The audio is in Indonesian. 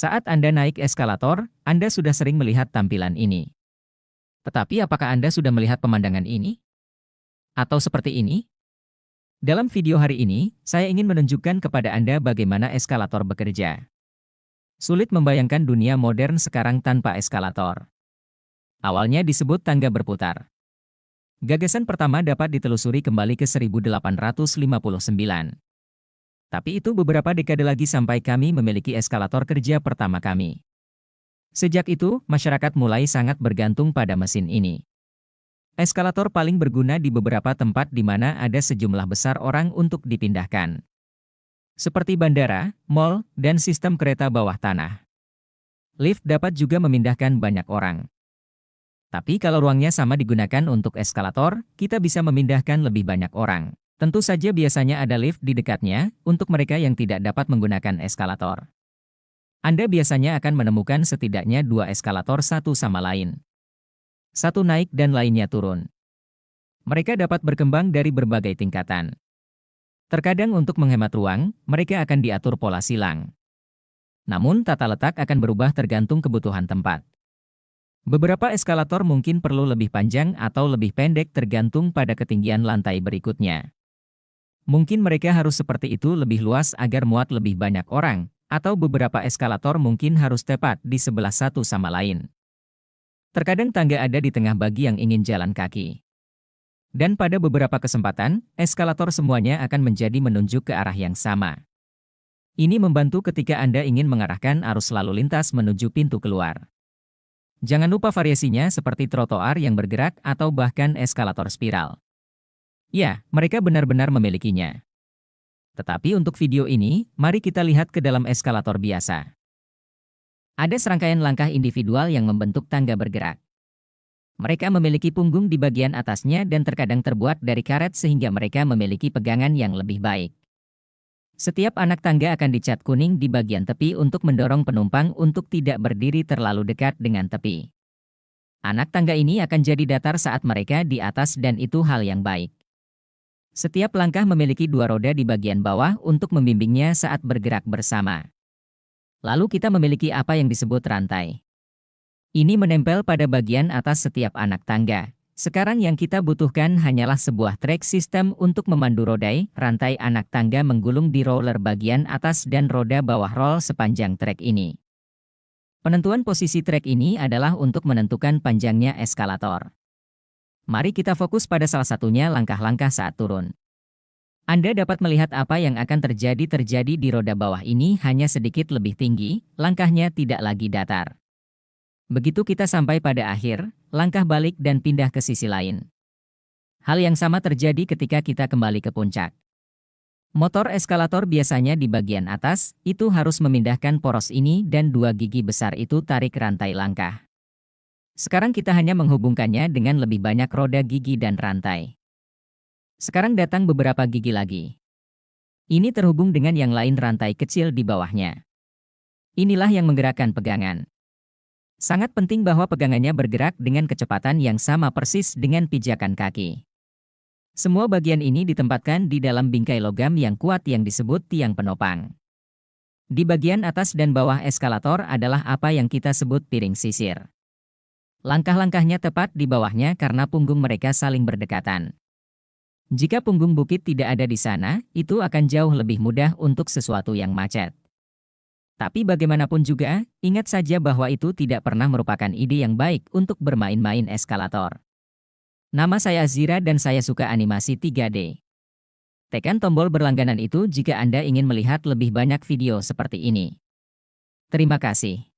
Saat Anda naik eskalator, Anda sudah sering melihat tampilan ini. Tetapi apakah Anda sudah melihat pemandangan ini? Atau seperti ini? Dalam video hari ini, saya ingin menunjukkan kepada Anda bagaimana eskalator bekerja. Sulit membayangkan dunia modern sekarang tanpa eskalator. Awalnya disebut tangga berputar. Gagasan pertama dapat ditelusuri kembali ke 1859. Tapi itu beberapa dekade lagi sampai kami memiliki eskalator kerja pertama kami. Sejak itu, masyarakat mulai sangat bergantung pada mesin ini. Eskalator paling berguna di beberapa tempat di mana ada sejumlah besar orang untuk dipindahkan. Seperti bandara, mal, dan sistem kereta bawah tanah. Lift dapat juga memindahkan banyak orang. Tapi kalau ruangnya sama digunakan untuk eskalator, kita bisa memindahkan lebih banyak orang. Tentu saja biasanya ada lift di dekatnya, untuk mereka yang tidak dapat menggunakan eskalator. Anda biasanya akan menemukan setidaknya 2 eskalator satu sama lain. Satu naik dan lainnya turun. Mereka dapat berkembang dari berbagai tingkatan. Terkadang untuk menghemat ruang, mereka akan diatur pola silang. Namun tata letak akan berubah tergantung kebutuhan tempat. Beberapa eskalator mungkin perlu lebih panjang atau lebih pendek tergantung pada ketinggian lantai berikutnya. Mungkin mereka harus seperti itu lebih luas agar muat lebih banyak orang, atau beberapa eskalator mungkin harus tepat di sebelah satu sama lain. Terkadang tangga ada di tengah bagi yang ingin jalan kaki. Dan pada beberapa kesempatan, eskalator semuanya akan menjadi menunjuk ke arah yang sama. Ini membantu ketika Anda ingin mengarahkan arus lalu lintas menuju pintu keluar. Jangan lupa variasinya seperti trotoar yang bergerak atau bahkan eskalator spiral. Ya, mereka benar-benar memilikinya. Tetapi untuk video ini, mari kita lihat ke dalam eskalator biasa. Ada serangkaian langkah individual yang membentuk tangga bergerak. Mereka memiliki punggung di bagian atasnya dan terkadang terbuat dari karet sehingga mereka memiliki pegangan yang lebih baik. Setiap anak tangga akan dicat kuning di bagian tepi untuk mendorong penumpang untuk tidak berdiri terlalu dekat dengan tepi. Anak tangga ini akan jadi datar saat mereka di atas dan itu hal yang baik. Setiap langkah memiliki 2 roda di bagian bawah untuk membimbingnya saat bergerak bersama. Lalu kita memiliki apa yang disebut rantai. Ini menempel pada bagian atas setiap anak tangga. Sekarang yang kita butuhkan hanyalah sebuah trek sistem untuk memandu rodai, rantai anak tangga menggulung di roller bagian atas dan roda bawah roll sepanjang trek ini. Penentuan posisi trek ini adalah untuk menentukan panjangnya eskalator. Mari kita fokus pada salah satunya langkah-langkah saat turun. Anda dapat melihat apa yang akan terjadi di roda bawah ini hanya sedikit lebih tinggi, langkahnya tidak lagi datar. Begitu kita sampai pada akhir, langkah balik dan pindah ke sisi lain. Hal yang sama terjadi ketika kita kembali ke puncak. Motor eskalator biasanya di bagian atas, itu harus memindahkan poros ini dan 2 gigi besar itu tarik rantai langkah. Sekarang kita hanya menghubungkannya dengan lebih banyak roda gigi dan rantai. Sekarang datang beberapa gigi lagi. Ini terhubung dengan yang lain rantai kecil di bawahnya. Inilah yang menggerakkan pegangan. Sangat penting bahwa pegangannya bergerak dengan kecepatan yang sama persis dengan pijakan kaki. Semua bagian ini ditempatkan di dalam bingkai logam yang kuat yang disebut tiang penopang. Di bagian atas dan bawah eskalator adalah apa yang kita sebut piring sisir. Langkah-langkahnya tepat di bawahnya karena punggung mereka saling berdekatan. Jika punggung bukit tidak ada di sana, itu akan jauh lebih mudah untuk sesuatu yang macet. Tapi bagaimanapun juga, ingat saja bahwa itu tidak pernah merupakan ide yang baik untuk bermain-main eskalator. Nama saya Azira dan saya suka animasi 3D. Tekan tombol berlangganan itu jika Anda ingin melihat lebih banyak video seperti ini. Terima kasih.